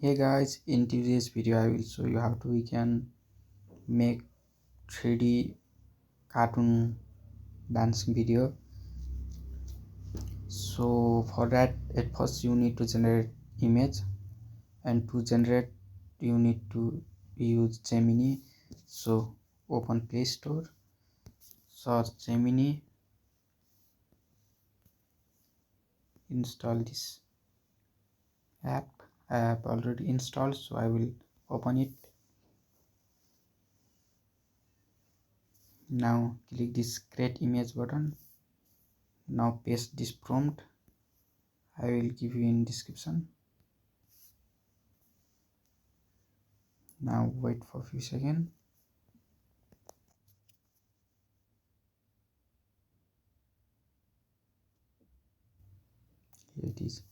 Hey guys, in today's video I will show you how we can make 3D cartoon dancing video. So for that, at first you need to generate image, and to generate you need to use Gemini. So open Play Store, search Gemini, install this app. I have already installed, so I will open it. Now click this create image button. Now paste this prompt. I will give you in description. Now wait for a few seconds. Here it is.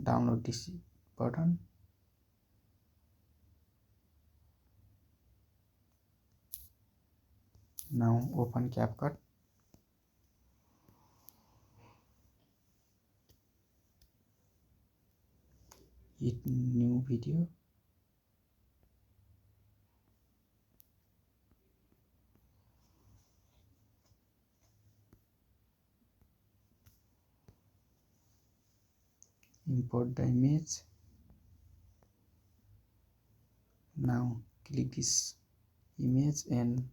Download this button. Now open CapCut. Hit new video. Import the image. Now click this image and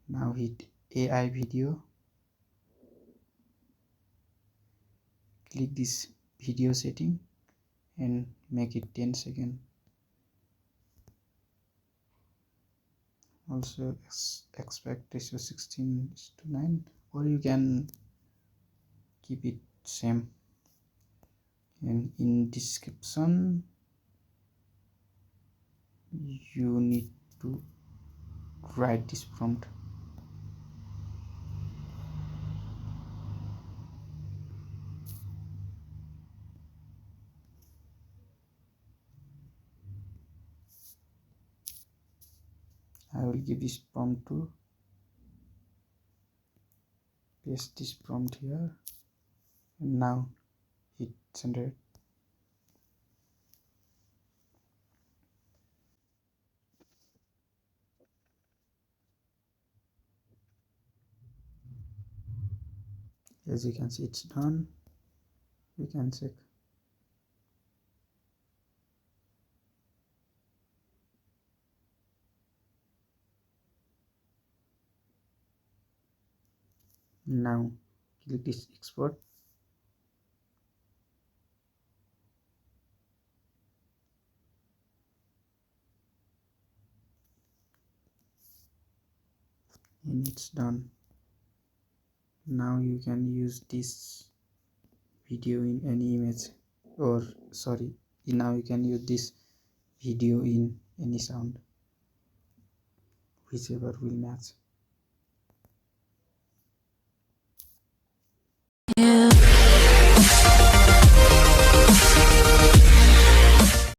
now hit AI video. Click this video setting and make it 10 seconds. Also expect ratio 16:9, or you can keep it same. And in description you need to write this prompt. I will give this prompt to paste this prompt here, and now hit generate. As you can see, it's done. You can check. Now click this export. And it's done. Now you can use this video in any image, or sorry, now you can use this video in any sound, whichever will match.